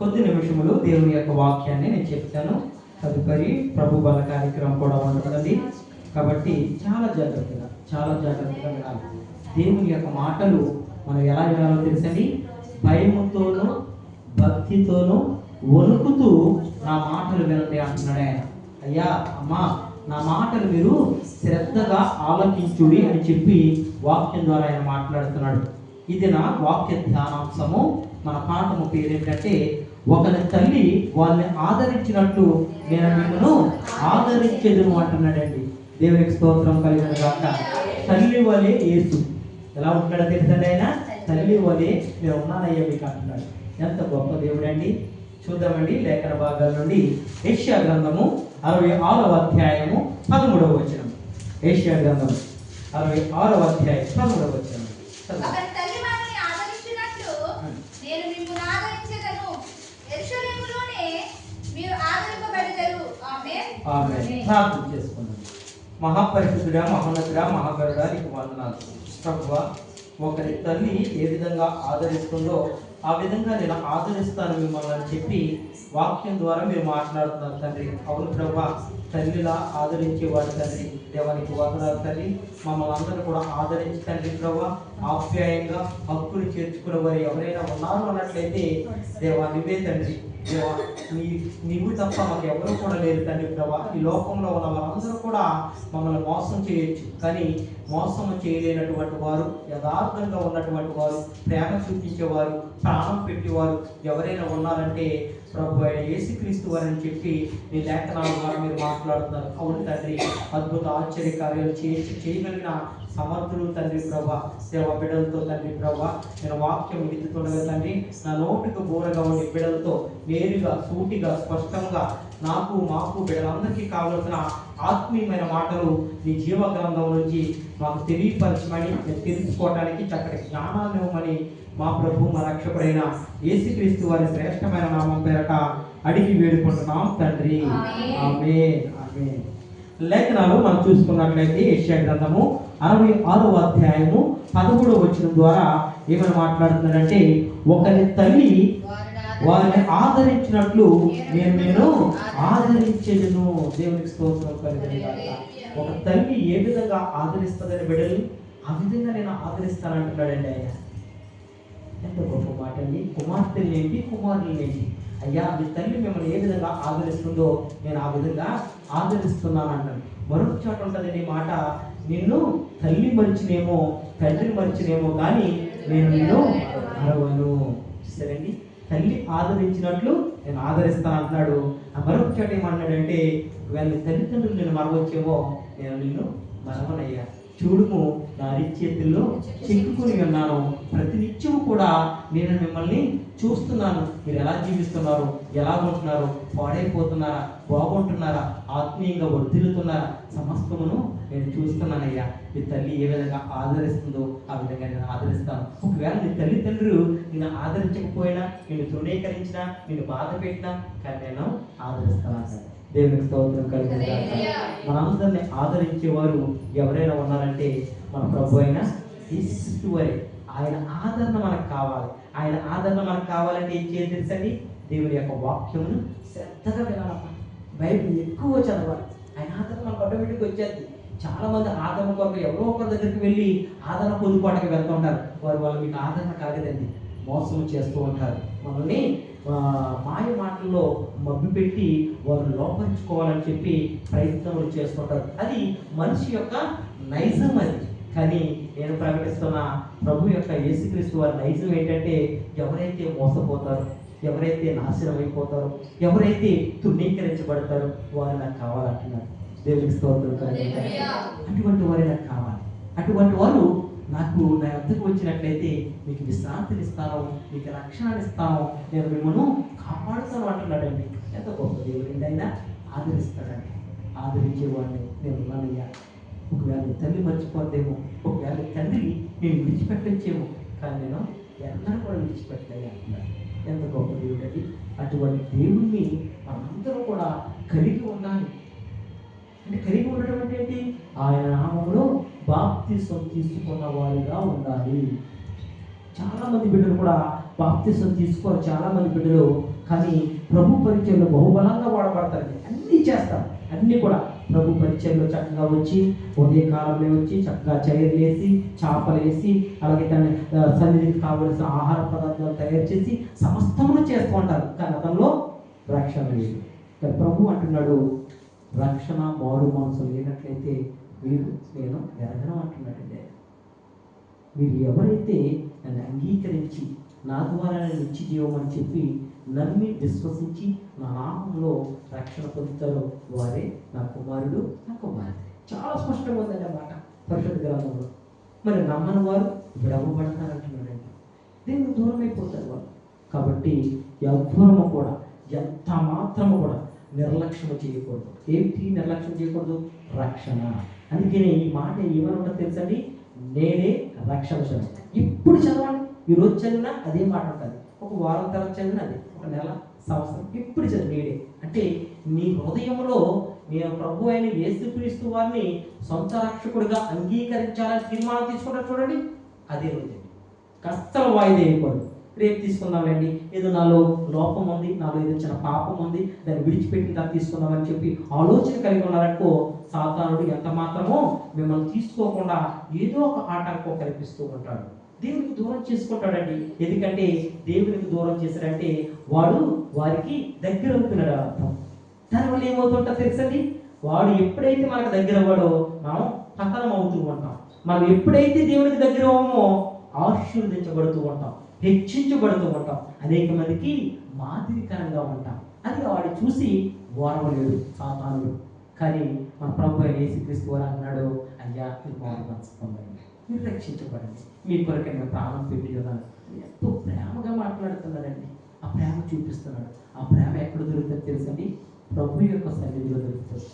కొద్ది నిమిషములు దేవుని యొక్క వాక్యాన్ని నేను చెప్తాను. తదుపరి ప్రభు బల కార్యక్రమం కూడా ఉంటుందండి. కాబట్టి చాలా జాగ్రత్తగా వినాలి. దేవుని యొక్క మాటలు మనం ఎలా వినాలో తెలుసండి. భయముతోనూ భక్తితోనూ వణుకుతూ నా మాటలు వినండి అంటున్నాడు ఆయన. అయ్యా అమ్మా, నా మాటలు మీరు శ్రద్ధగా ఆలకించుడి అని చెప్పి వాక్యం ద్వారా ఆయన మాట్లాడుతున్నాడు. ఇది నా వాక్య ధ్యానాంశము. మన పాఠము పేరేంటంటే, ఒకరి తల్లి వాళ్ళని ఆదరించినట్లు నేను మిమ్మల్ని ఆదరించేదును అంటున్నాడండి. దేవునికి స్తోత్రం కలిగిన గాక. తల్లి వలె యేసు ఎలా ఉంటున్నాడో తెలుసండి. ఆయన తల్లి వలె నేను ఉన్నానయ్యా మీకు అంటున్నాడు. ఎంత గొప్ప దేవుడు అండి. చూద్దామండి లేఖన భాగాల నుండి. యెషయా గ్రంథము 66వ అధ్యాయము 13వ వచనం. యెషయా గ్రంథము 66వ అధ్యాయం 13వ వచనం. ప్రార్థన చేసుకున్నాం. మహాపరిశుద్ధుడా, మహోన్నతుడా, మహాగరుడా, నీకు వందనాలు ప్రభువా. ఒకరి తల్లి ఏ విధంగా ఆదరిస్తుందో ఆ విధంగా నేను ఆదరిస్తాను మిమ్మల్ని అని చెప్పి వాక్యం ద్వారా మీరు మాట్లాడుతున్నారు తండ్రి. అవును ప్రభువా, తల్లిలా ఆదరించేవాడు తండ్రి. దేవానికి వందనాలు తండ్రి. మమ్మల్ని అందరూ కూడా ఆదరించి తండ్రి ప్రభువా, ఆప్యాయంగా హక్కులు చేర్చుకునే వారు ఎవరైనా ఉన్నారు అన్నట్లయితే దేవా నువ్వే తండ్రి. దేవా నీవు తప్ప మాకు ఎవరు కూడా లేరు తండ్రి ప్రభా. ఈ లోకంలో ఉన్న వారందరూ కూడా మమ్మల్ని మోసం చేయొచ్చు, కానీ మోసం చేయలేనటువంటి వారు, యథార్థంగా ఉన్నటువంటి వారు, ప్రేమ చూపించేవారు, ప్రాణం పెట్టేవారు ఎవరైనా ఉన్నారంటే ప్రభు యేసుక్రీస్తు వారని చెప్పి నీ లేఖనాల ద్వారా మీరు మాట్లాడుతున్నారు. అవును తండ్రి, అద్భుత ఆశ్చర్య కార్యాలు చేయగలిగిన సమర్థులు తండ్రి ప్రభా. సేవ బిడ్డలతో తండ్రి ప్రభా నేను వాక్యం విడుతుండగా తండ్రి, నా నోటికి బోరగా ఉండి బిడ్డలతో నేరుగా సూటిగా స్పష్టంగా నాకు మాకు బిడ్డలందరికీ కావలసిన ఆత్మీయమైన మాటలు నీ జీవ గ్రంథం నుంచి మాకు తెలియపరచమని తెలుసుకోవడానికి చక్కటి జ్ఞానాన్ని ఇవ్వమని మా ప్రభు మా రక్షకుడైన యేసుక్రీస్తు వారి శ్రేష్టమైన నామం పేరట అడిగి వేడుకుంటున్నాం తండ్రి. ఆమేన్ ఆమేన్. లేఖనాలు మనం చూసుకున్నట్లయితే యెషయా గ్రంథము 66వ అధ్యాయము 13వ వచనం ద్వారా ఏమని మాట్లాడుతున్నాడంటే, ఒకరి తల్లి వారిని ఆదరించినట్లు నేను ఆదరించేదను. దేవునికి స్తోత్రం కలుగునుగాక. ఒక తల్లి ఏ విధంగా ఆదరిస్తుందని బిడ్డలు, ఆ విధంగా నేను ఆదరిస్తానంటున్నాడండి ఆయన. ఎంత గొప్ప మాట అండి. కుమార్తెలు ఏంటి, కుమారులు ఏంటి, అయ్యా మీ తల్లి మిమ్మల్ని ఏ విధంగా ఆదరిస్తుందో నేను ఆ విధంగా ఆదరిస్తున్నాను అంటాను. మరొక చోట ఉంటుందండి మాట, నిన్ను తల్లి మరిచినేమో తండ్రి మరిచినేమో కానీ నేను నిన్ను మరవను. సరేండి, తల్లి ఆదరించినట్లు నేను ఆదరిస్తాను అంటున్నాడు. ఆ మరొక చోట ఏమన్నాడంటే, ఒకవేళ తల్లిదండ్రులు నేను మరవచ్చేమో నేను నిన్ను మరవనయ్యా. చూడుము నా అరిచేతుల్లో చిక్కుకుని ఉన్నాను, ప్రతినిత్యము కూడా నేను మిమ్మల్ని చూస్తున్నాను. మీరు ఎలా జీవిస్తున్నారు, ఎలా ఉంటున్నారు, పాడైపోతున్నారా, బాగుంటున్నారా, ఆత్మీయంగా వర్ధిల్లుతున్నారా, సమస్తమును నేను చూస్తున్నానయ్యా. మీ తల్లి ఏ విధంగా ఆదరిస్తుందో ఆ విధంగా నేను ఆదరిస్తాను. ఒకవేళ నీ తల్లిదండ్రులు నిన్ను ఆదరించకపోయినా, నిన్ను తృణీకరించినా, నిన్ను బాధ పెట్టినా, కానీ నేను ఆదరిస్తాను. దేవునికి స్తోత్రం కలుగునుగాక. మనందరినీ ఆదరించేవారు ఎవరైనా ఉన్నారంటే మన ప్రభు అయిన యేసుక్రీస్తు వారే. ఆయన ఆదరణ మనకు కావాలి. ఆయన ఆదరణ మనకు కావాలంటే ఏం చేయాలి తెలుసండి? దేవుని యొక్క వాక్యమును శ్రద్ధగా వినాలమ్మా, బైబిల్ ఎక్కువ చదవాలి. ఆయన ఆదరణ మనకు ఆటోమేటిక్గా వచ్చేది. చాలా మంది ఆదరణ కొరకు ఎవరో ఒకరి దగ్గరికి వెళ్ళి ఆదరణ పొందుకోవడానికి వెళ్తూ ఉంటారు. వాళ్ళు మీకు ఆదరణ కలగదండి, మోసం చేస్తూ ఉంటారు. మనల్ని మాయ మాటల్లో మభ్యపెట్టి వారు లోపరుచుకోవాలని చెప్పి ప్రయత్నములు చేస్తుంటారు. అది మనిషి యొక్క నైజం అది. కానీ నేను ప్రకటిస్తున్న ప్రభు యొక్క యేసుక్రీస్తు వారి నైజం ఏంటంటే, ఎవరైతే మోసపోతారో, ఎవరైతే నాశనం అయిపోతారో, ఎవరైతే తృణీకరించబడతారో వారు నాకు కావాలంటున్నారు. దేవునికి స్తోత్రం కలుగునుగాక. అటువంటి వారే నాకు కావాలి. అటువంటి వారు నాకు నా వద్దకు వచ్చినట్లయితే మీకు విశ్రాంతిని ఇస్తాను, మీకు రక్షణని ఇస్తాను, నేను మిమ్మల్ని కాపాడుతాను అంటున్నాడండి. ఎంత గొప్ప దేవుడు అయినా ఆదరిస్తాడండి. ఆదరించేవాడిని నేను ఉన్నానయ్యా. ఒకవేళ తల్లి మర్చిపోతేమో, ఒకవేళ తండ్రి నేను విడిచిపెట్టొచ్చేమో, కానీ నేను ఎన్నడూ కూడా విడిచిపెట్టలే అంటున్నాడు. ఎంత గొప్ప దేవుడు అండి. అటువంటి దేవుణ్ణి మనందరూ కూడా కలిగి ఉండాలి. అంటే కలిగి ఉండటం అంటే ఏంటి? ఆయన నామములో బాప్తిసం తీసుకున్న వారిగా ఉండాలి. చాలా మంది బిడ్డలు కూడా బాప్తిసం తీసుకోరు. చాలా మంది బిడ్డలు కానీ ప్రభు పరిచయంలో బహుబలంగా వాడబడతారండి. అన్నీ చేస్తారు, అన్నీ కూడా ప్రభు పరిచయంలో చక్కగా వచ్చి ఉదయకాలంలో వచ్చి చక్కగా చైర్లు వేసి చేపలు వేసి అలాగే తన సన్నిధికి కావలసిన ఆహార పదార్థాలు తయారు చేసి సమస్తమును చేస్తూ ఉంటారు. కానీ అతనిలో రక్షణ లేదు. కానీ ప్రభు అంటున్నాడు, రక్షణ మారు మనసు లేనట్లయితే మీరు నేను ఎరగడం అంటున్నాడండి. మీరు ఎవరైతే నన్ను అంగీకరించి నా ద్వారా నిత్య జీవం అని చెప్పి నమ్మి విశ్వసించి నా నామంలో రక్షణ పొందుతారో వారే నా కుమారుడు, నా కుమారుడు. చాలా స్పష్టంగా ఉందండి ఆ మాట పరిశుద్ధ గ్రంథంలో. మరి నమ్మని వారు విడవబడతారంటున్నాడండి. దీనికి దూరం అయిపోతారు వాళ్ళు. కాబట్టి ఎవ్వరము కూడా ఎంత మాత్రము కూడా నిర్లక్ష్యం చేయకూడదు. ఏంటి నిర్లక్ష్యం చేయకూడదు? రక్షణ. అందుకనే ఈ మాట ఏమని ఉంటుందో తెలుసండి, నేనే రక్షణ శరణం. ఎప్పుడు చదవండి, ఈరోజు చదివినా అదే మాట ఉంటుంది, ఒక వారం తర్వాత చదివినా అదే, ఒక నెల, సంవత్సరం, ఎప్పుడు చదివి నేడే అంటే నీ హృదయంలో నేను ప్రభు అయిన యేసుక్రీస్తు వారిని సొంత రక్షకుడిగా అంగీకరించాలని తీర్మానం తీసుకుంటారు చూడండి, అదే రోజు కష్టం వాయిదా అయిపోదు. రేపు తీసుకుందాంలేండి, ఏదో నాలో లోపం ఉంది, నాలో ఏదో చిన్న పాపం ఉంది, దాన్ని విడిచిపెట్టి దాన్ని తీసుకుందామని చెప్పి ఆలోచన కలిగి ఉన్నారనుకో, సాతానుడు ఎంత మాత్రమో మిమ్మల్ని తీసుకోకుండా ఏదో ఒక ఆటంకం కల్పిస్తూ ఉంటాడు. దేవునికి దూరం చేసుకుంటాడండి. ఎందుకంటే దేవునికి దూరం చేశాడంటే వాడు వారికి దగ్గర అవుతున్నాడు అర్థం. దానివల్ల ఏమవుతుంటా తెలుసండి, వాడు ఎప్పుడైతే మనకు దగ్గర అవ్వడో మనం పతనం అవుతూ ఉంటాం. మనం ఎప్పుడైతే దేవునికి దగ్గర అవ్వమో ఆశీర్వదించబడుతూ ఉంటాం, హెచ్చించబడుతూ ఉంటాం, అనేక మందికి మాదిరికరంగా ఉంటాం. అది వాడు చూసి ఓర్వలేడు సాతానుడు. కానీ మన ప్రభు అయిన యేసుక్రీస్తు వారు అన్నాడు, అయ్యా మీరు మారు మనసు పొందండి, మీరు రక్షించబడండి, మీ కొరకు నేను ప్రాణం పెట్టి కదా. ఎంతో ప్రేమగా మాట్లాడుతున్నాడండి, ఆ ప్రేమ చూపిస్తున్నాడు. ఆ ప్రేమ ఎక్కడ దొరుకుతుంది తెలుసండి? ప్రభు యొక్క సన్నిధిలో దొరుకుతుంది,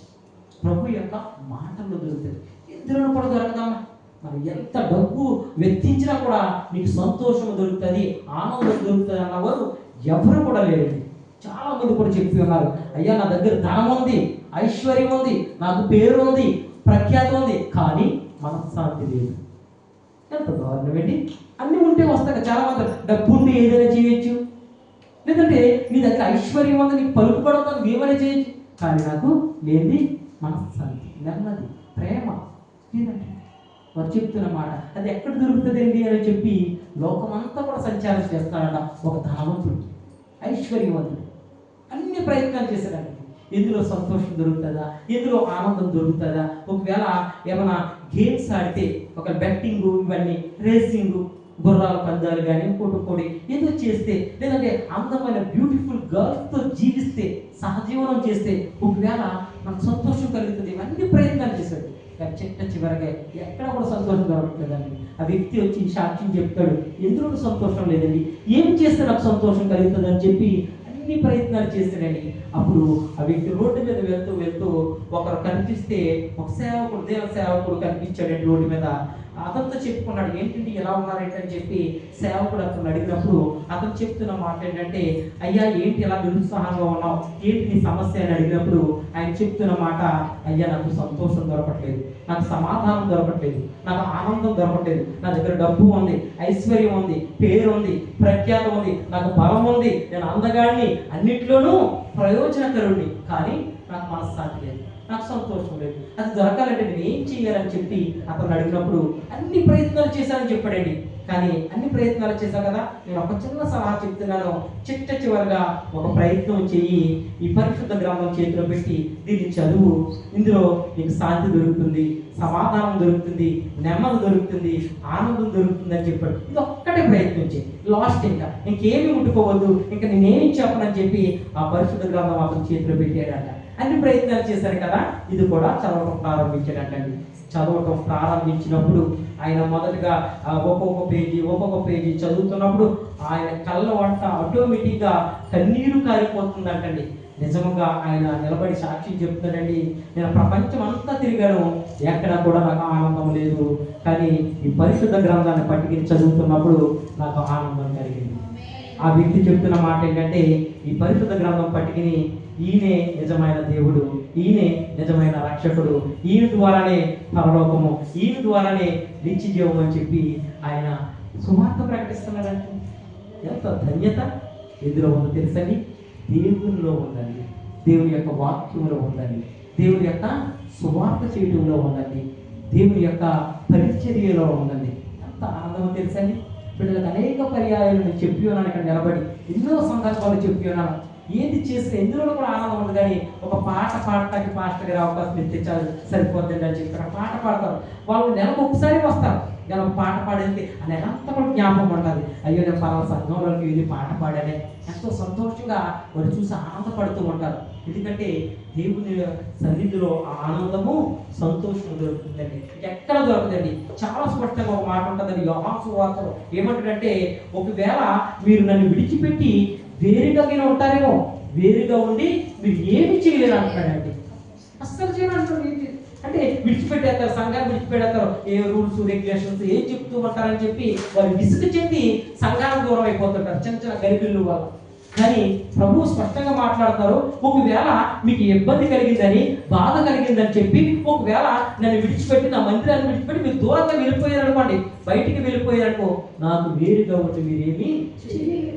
ప్రభు యొక్క మాటల్లో దొరుకుతుంది. ఇందులో కూడా దొరకదమ్మా. మరి ఎంత డబ్బు వెచ్చించినా కూడా నీకు సంతోషం దొరుకుతుంది, ఆనందం దొరుకుతుంది అన్నవారు ఎవరు కూడా లేరండి. చాలా మంది కూడా చెప్తూ ఉన్నారు, అయ్యా నా దగ్గర ధనం ఉంది, ఐశ్వర్యం ఉంది, నాకు పేరు ఉంది, ప్రఖ్యాతి ఉంది, కానీ మనశ్శాంతి లేదు. ఎంత దారుణమండి. అన్నీ ఉంటే వస్తాక చాలా మంది డబ్బు ఉండి ఏదైనా చేయొచ్చు, లేదంటే నీ దగ్గర ఐశ్వర్యం ఉంది, నీకు పలుకుపడతా నువ్వు ఏమైనా చేయొచ్చు, కానీ నాకు లేని మనశ్శాంతి, నెమ్మది, ప్రేమ లేదంటే వారు చెప్తున్న మాట అది ఎక్కడ దొరుకుతుందండి అని చెప్పి లోకమంతా కూడా సంచారం చేస్తాడట. ఒక ధనవంతుడు, ఐశ్వర్యవంతుడు అన్ని ప్రయత్నాలు చేశాడండి. ఎందులో సంతోషం దొరుకుతుందా, ఎందులో ఆనందం దొరుకుతుందా? ఒకవేళ ఏమైనా గేమ్స్ ఆడితే, ఒక బెట్టింగ్, ఇవన్నీ రేసింగ్, గుర్రాల పందాలు కానీ ఇంకోటి ఏదో చేస్తే, లేదంటే అందమైన బ్యూటిఫుల్ గర్ల్స్తో జీవిస్తే, సహజీవనం చేస్తే ఒకవేళ మనకు సంతోషం కలుగుతుంది. ఇవన్నీ ప్రయత్నాలు చేశాడు. చివరిగా ఎక్కడ కూడా సంతోషం దొరకట్లేదండి. ఆ వ్యక్తి వచ్చి సాక్ష్యం చెప్తాడు, ఎందులో సంతోషం లేదండి, ఏం చేస్తే నాకు సంతోషం కలుగుతుంది అని చెప్పి అన్ని ప్రయత్నాలు చేస్తాడండి. అప్పుడు ఆ వ్యక్తి రోడ్డు మీద వెళ్తూ ఒకరు కనిపిస్తే, ఒక సేవకుడు, దేవ సేవకుడు కనిపించాడండి రోడ్డు మీద. అతనితో చెప్పుకున్నాడు, ఏంటంటే ఎలా ఉన్నారంటే అని చెప్పి సేవకుడు అతను అడిగినప్పుడు అతను చెప్తున్న మాట ఏంటంటే, అయ్యా ఏంటి ఎలా నిరుత్సాహంగా ఉన్నావు, ఏంటి నీ సమస్య అని అడిగినప్పుడు ఆయన చెప్తున్న మాట, అయ్యా నాకు సంతోషం దొరకట్లేదు, నాకు సమాధానం దొరకట్లేదు, నాకు ఆనందం దొరకట్లేదు, నా దగ్గర డబ్బు ఉంది, ఐశ్వర్యం ఉంది, పేరు ఉంది, ప్రఖ్యాతం ఉంది, నాకు బలం ఉంది, నేను అందగాడిని, అన్నిట్లోనూ ప్రయోజనకరుణ్ణి, కానీ నాకు మనశ్శాంతి లేదు, నాకు సంతోషం లేదు. అది దొరకాలంటే నేను ఏం చేయాలని చెప్పి అతను అడిగినప్పుడు అన్ని ప్రయత్నాలు చేశానని చెప్పాడండి. కానీ అన్ని ప్రయత్నాలు చేశాను కదా, నేను ఒక చిన్న సలహా చెప్తున్నాను, చివరిగా ఒక ప్రయత్నం చెయ్యి, ఈ పరిశుద్ధ గ్రంథం చేతిలో పెట్టి దీన్ని చదువు, ఇందులో నీకు శాంతి దొరుకుతుంది, సమాధానం దొరుకుతుంది, నెమ్మది దొరుకుతుంది, ఆనందం దొరుకుతుంది అని చెప్పాడు. ఇది ఒక్కటే ప్రయత్నం చేయి, లాస్ట్ ఇంకేమీ ముట్టుకోవద్దు, ఇంకా నేనేమి చెప్పనని చెప్పి ఆ పరిశుద్ధ గ్రంథం అతను చేతిలో పెట్టాడంట. అన్ని ప్రయత్నాలు చేశారు కదా, ఇది కూడా చదవటం ప్రారంభించాడంటండి. చదవటం ప్రారంభించినప్పుడు ఆయన మొదటగా ఒక్కొక్క పేజీ చదువుతున్నప్పుడు ఆయన కళ్ళ వంట ఆటోమేటిక్గా కన్నీరు కారిపోతుందంటండి. నిజంగా ఆయన నిలబడి సాక్షి చెప్తాడండి, నేను ప్రపంచం అంతా తిరిగాను, ఎక్కడ కూడా నాకు ఆనందం లేదు, కానీ ఈ పరిశుద్ధ గ్రంథాన్ని పట్టుకుని చదువుతున్నప్పుడు నాకు ఆనందం కలిగింది. ఆ వ్యక్తి చెప్తున్న మాట ఏంటంటే, ఈ పరిశుద్ధ గ్రంథం పట్టుకుని ఈయనే నిజమైన దేవుడు, ఈయనే నిజమైన రక్షకుడు, ఈయన ద్వారానే పరలోకము, ఈయన ద్వారానే నిత్య జీవం అని చెప్పి ఆయన సువార్త ప్రకటిస్తున్నాడంటే ఎంత ధన్యత ఎందులో ఉందో తెలుసండి. దేవునిలో ఉందండి, దేవుని యొక్క వాక్యంలో ఉందండి, దేవుని యొక్క సువార్త చేయడంలో ఉందండి, దేవుని యొక్క పరిచర్యలో ఉందండి. ఎంత ఆనందమో తెలుసండి. బిడ్డలకు అనేక పర్యాయాలు నేను చెప్పి ఉన్నాను, ఇక్కడ నిలబడి ఎన్నో సందర్భాలు చెప్పి ఉన్నాను. ఏది చేసినా ఎందులో కూడా ఆనందం ఉంది. కానీ ఒక పాట పాడటానికి పాస్టర్ గారి అవకాశం ఇస్తే చాలు సరిపోద్దండి అని చెప్పి అక్కడ పాట పాడతారు. వాళ్ళు నెలకు ఒకసారి వస్తారు, నేను ఒక పాట పాడితే ఆ నెలంతా కూడా జ్ఞాపకం ఉంటుంది. అయ్యో నేను పలానా సంఘంలోకి వెళ్ళి పాట పాడానే, ఎంతో సంతోషంగా వారు చూసి ఆనందపడుతూ ఉంటారు. ఎందుకంటే దేవుని సన్నిధిలో ఆ ఆనందము సంతోషం దొరుకుతుందండి, ఎక్కడ దొరకదండి. చాలా స్పష్టంగా ఒక మాట ఉంటుందండి యోహాను సువార్తలో. ఏమంటాడంటే, ఒకవేళ మీరు నన్ను విడిచిపెట్టి వేరుగా ఉంటారేమో, వేరుగా ఉండి మీరు ఏమి చేయలేరు అంటాడండి. అస్సలు చేయమంటారు. అంటే విడిచిపెట్టేస్తారు, సంఘాన్ని విడిచిపెడతారు, ఏ రూల్స్ రెగ్యులేషన్స్ ఏం చెప్తూ ఉంటారని చెప్పి వారు విసుగు చెంది సంఘానికి దూరం అయిపోతుంటారు, చిన్న చిన్న గరిబిల్లు వాళ్ళు. కానీ ప్రభువు స్పష్టంగా మాట్లాడతారు, ఒకవేళ మీకు ఇబ్బంది కలిగిందని, బాధ కలిగిందని చెప్పి ఒకవేళ నన్ను విడిచిపెట్టి, నా మందిరాన్ని విడిచిపెట్టి మీరు దూరంగా వెళ్ళిపోయారనుకోండి, బయటికి వెళ్ళిపోయారనుకో, నాకు వేరుగా ఉండి మీరేమీ చేయలేరు.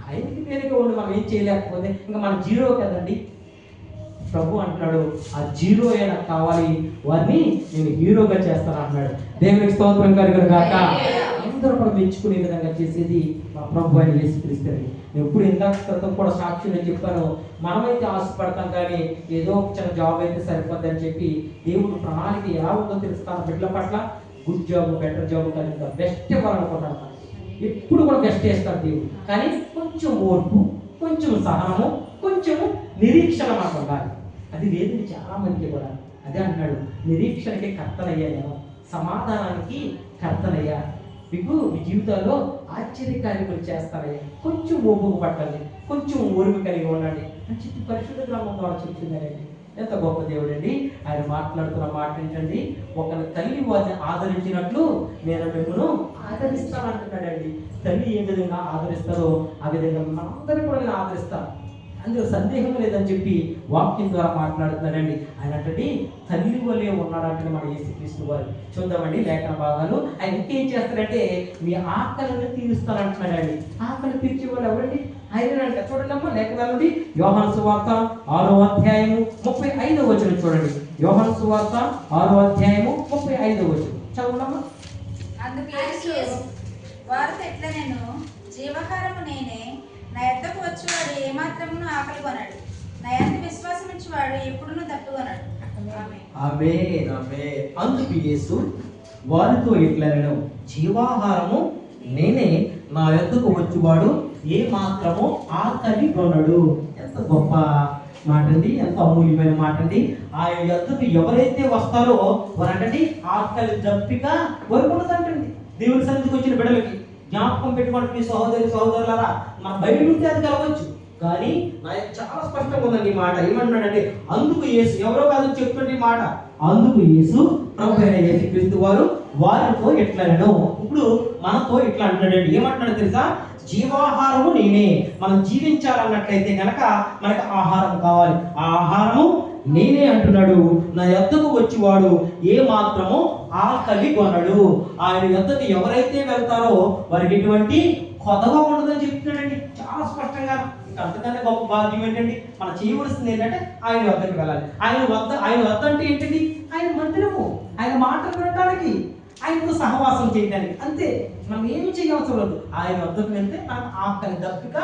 ఆయనకి వేరుగా ఉండి మనం ఏం చేయలేకపోతే ఇంకా మన జీరో కదండి. ప్రభు అంటున్నాడు, ఆ జీరో అయినా కావాలి, వారిని నేను హీరోగా చేస్తాను అంటున్నాడు. దేవునికి స్తోత్రం కలుగును గాక. అందరూ కూడా మెచ్చుకునే విధంగా చేసేది మా ప్రభు అయిన యేసుక్రీస్తు. నేను ఎప్పుడు ఇందాక క్రితం కూడా సాక్షిగా చెప్పాను, మనమైతే ఆశపడతాం కానీ ఏదో ఒక చిన్న జాబ్ అయితే సరిపోద్ది అని చెప్పి దేవుడు ప్రణాళిక ఎలా ఉందో తెలుస్తాను. బిడ్డల పట్ల గుడ్ జాబ్, బెటర్ జాబ్ కలిగి బెస్ట్ ఇవ్వాలనుకుంటాను. ఎప్పుడు కూడా బెస్ట్ చేస్తాడు దేవుడు. కానీ కొంచెం ఓర్పు, కొంచెం సహనము, కొంచెము నిరీక్షణ మాకు ఉండాలి. అది లేదు చాలా మంది కూడా. అదే అంటున్నాడు, నిరీక్షణకి కర్తనయ్యా, నేను సమాధానానికి కర్తనయ్యా, మీకు మీ జీవితాల్లో ఆశ్చర్యకార్యములు చేస్తానయ్యా, కొంచెం ఓపిక పట్టాలి, కొంచెం ఓర్పు కలిగి ఉండండి అని చెప్పి పరిశుద్ధ గ్రంథం ద్వారా చెప్తున్నారండి. ఎంత గొప్ప దేవుడు అండి. ఆయన మాట్లాడుతున్న మాట ఏంటండి, ఒకరి తల్లి వారిని ఆదరించినట్లు నేను మిమ్మల్ని ఆదరిస్తానంటున్నాడండి. తల్లి ఏ విధంగా ఆదరిస్తారో ఆ విధంగా మనందరినీ కూడా నేను ఆదరిస్తాను, అందులో సందేహం లేదని చెప్పి వాక్యం ద్వారా మాట్లాడుతున్నాడండి. ఆయన అంటే తల్లి వలే ఉన్నాడంటే మన యేసుక్రీస్తు వారు. చూద్దామండి లేఖన భాగాలు. ఆయన ఇంకేం చేస్తాడంటే, మీ ఆకలిని తీరుస్తానంటున్నాడండి. ఆకలి తీర్చే వాళ్ళు ఎవరండి? ఆయన అంట. చూడండి అమ్మా లేఖనాల నుండి యోహాను సువార్త 6వ అధ్యాయము 35వ వచనం చూడండి. యోహాను సువార్త 6వ అధ్యాయము 35వ వచనం చదవండమ్మా. అందుకు యేసు వారితో ఇట్లా, నేను జీవహారము నేనే, నా యొద్దకు వచ్చేవాడు ఏమాత్రమును ఆకలి కొనడు, నా యందు విశ్వాసం ఇచ్చేవాడు ఎప్పుడునూ దప్పుకొనడు. ఆమేన్ ఆమేన్. అందుకు యేసు వారితో ఇట్లనెను, జీవాహారము నేనే, నా యొద్దకు వచ్చేవాడు ఏ మాత్రము ఆకలి కొనడు. ఎంత గొప్ప మాట అండి, ఎంత అమూల్యమైన మాట అండి. ఆయన యొద్దకు ఎవరైతే వస్తారో వారంటే ఆకలి దప్పిక వరకుండదంటండి. దేవుని సన్నిధికి వచ్చిన బిడ్డలకి జ్ఞాపకం పెట్టుకోండి, మీ సహోదరులారా, మన బైబిల్ ఉంటే అది కలవచ్చు. కానీ నా చాలా స్పష్టంగా ఉందండి ఈ మాట. ఏమంటున్నాడంటే, అందుకు యేసు, ఎవరో కాదు చెప్తుండే మాట, అందుకు యేసు ప్రభు అయిన యేసుక్రీస్తు వారు వారితో ఇట్లనెను. ఇప్పుడు మనతో ఇట్లా అంటున్నాడండి. ఏమంటున్నాడు తెలుసా? జీవాహారము నేనే. మనం జీవించాలన్నట్లయితే కనుక మనకు ఆహారం కావాలి, ఆ ఆహారము నేనే అంటున్నాడు. నా యొద్దకు వచ్చేవాడు ఏ మాత్రము ఆకలి కొనడు. ఆయన యొద్దకు ఎవరైతే వెళ్తారో వారికి ఎటువంటి కొదవ ఉండదని చెప్తున్నాడండి చాలా స్పష్టంగా. ఇంకా అంతకన్నా గొప్ప భాగ్యం ఏంటండి, మనం చేయవలసింది ఏంటంటే ఆయన వద్దకు వెళ్ళాలి. ఆయన వద్ద అంటే ఏంటండి? ఆయన మందిరము, ఆయన మాటలు వినడానికి, ఆయనతో సహవాసం చేయడానికి, అంతే. మనం ఏమి చేయవలసిన లేదు. ఆయన వద్దకు వెళ్తే మనకు ఆకలి దప్పిక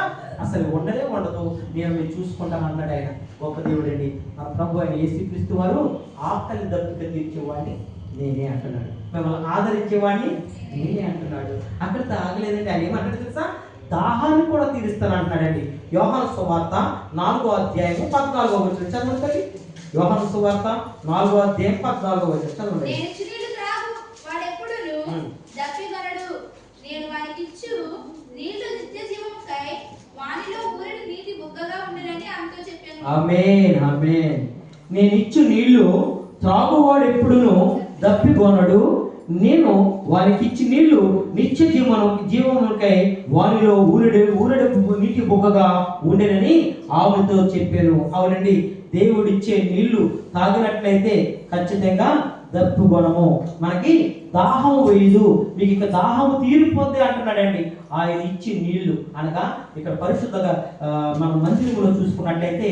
అసలు ఉండదు. నేను చూసుకుంటాను అన్నాడు ఆయన. గొప్ప దేవుడు అండి మన ప్రభు అయిన యేసుక్రీస్తు వారు. ఆకలి దప్పిక తీర్చేవాడిని నేనే అంటున్నాడు, మిమ్మల్ని ఆదరించేవాడిని నేనే అంటున్నాడు. అక్కడ తాగలేదండి. ఆయన ఏమంటాడు తెలుసా? దాహాన్ని కూడా తీరుస్తాను అంటున్నాడండి. యోహాను సువార్త 4వ అధ్యాయము 14వ వచనం చదవండి. యోహాను సువార్త 4వ అధ్యాయం 14వ వచనం చదవండి. నేను వానికి ఇచ్చు నీళ్లు నిత్య జీవముకై వానిలో ఊరిన నీటి బుగ్గగా ఉండనని ఆమెతో చెప్పాను. ఆమేన్ ఆమేన్. నేను ఇచ్చు నీళ్లు త్రాగువాడు ఎప్పుడును దప్పికొనడు, నేను వానికి ఇచ్చి నీళ్లు నిత్య జీవముకై వానిలో ఊరడి నీటి బుగ్గగా ఉండేనని ఆమెతో చెప్పాను. అవునండి, దేవుడిచ్చే నీళ్లు తాగినట్లయితే ఖచ్చితంగా దప్పు గుణము. మనకి దాహం వేయదు, మీకు ఇక దాహము తీరిపోద్ది అంటున్నాడండి. ఆయన ఇచ్చి నీళ్లు అనగా ఇక్కడ పరిశుద్ధంగా మన మందిరంలో చూసుకున్నట్లయితే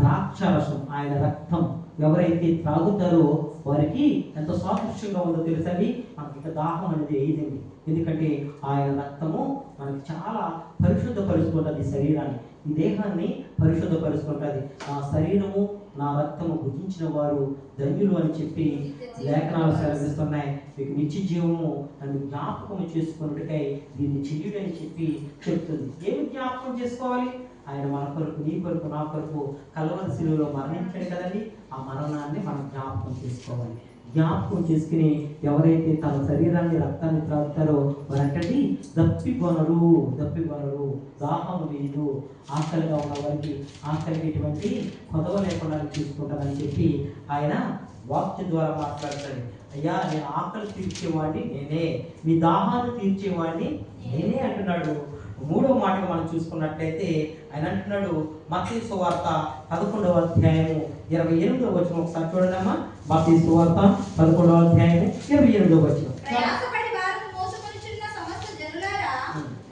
ద్రాక్షరసం, ఆయన రక్తం ఎవరైతే త్రాగుతారో వారికి ఎంత సాదృశ్యంగా ఉందో తెలుసండి. మనకి ఇక దాహం అనేది వేయదండి, ఎందుకంటే ఆయన రక్తము మనకి చాలా పరిశుద్ధపరుచుకుంటుంది శరీరాన్ని, ఈ దేహాన్ని పరిశుద్ధపరుచుకుంటుంది. నా శరీరము నా రక్తము భుజించిన వారు ధన్యులు అని చెప్పి లేఖనాలు సెలవిస్తున్నాయి. మీకు నిత్య జీవము నన్ను జ్ఞాపకం చేసుకున్నట్టుకై దీన్ని చెయ్యుడు అని చెప్పి చెప్తుంది. ఏమి జ్ఞాపకం చేసుకోవాలి? ఆయన మన కొరకు, నీ కొరకు, నా కొరకు కల్వరి శిలువలో మరణించాడు కదండి. ఆ మరణాన్ని మనం జ్ఞాపకం చేసుకోవాలి. జ్ఞాపకం చేసుకుని ఎవరైతే తన శరీరాన్ని రక్తాన్ని త్రాగుతారో వారంటే దప్పికొనరు, దాహం లేదు. ఆకలిగా ఉన్న వారికి ఆకలికి ఎటువంటి కొదవ లేకుండా చూసుకుంటారని చెప్పి ఆయన వాక్యం ద్వారా మాట్లాడతాడు. అయ్యా, నేను ఆకలి తీర్చేవాడిని నేనే, మీ దాహాన్ని తీర్చేవాడిని నేనే అంటున్నాడు. మూడవ మాటగా మనం చూసుకున్నట్లయితే ఆయన అంటున్నాడు మత్తయి సువార్త 11వ అధ్యాయము 28వ వచనం. ఒకసారి చూడండమ్మా. మత్తయి సువార్త 11వ అధ్యాయము 28వ వచనం. ప్రయాసపడి భారము మోసుకొనుచున్న సమస్త జనులారా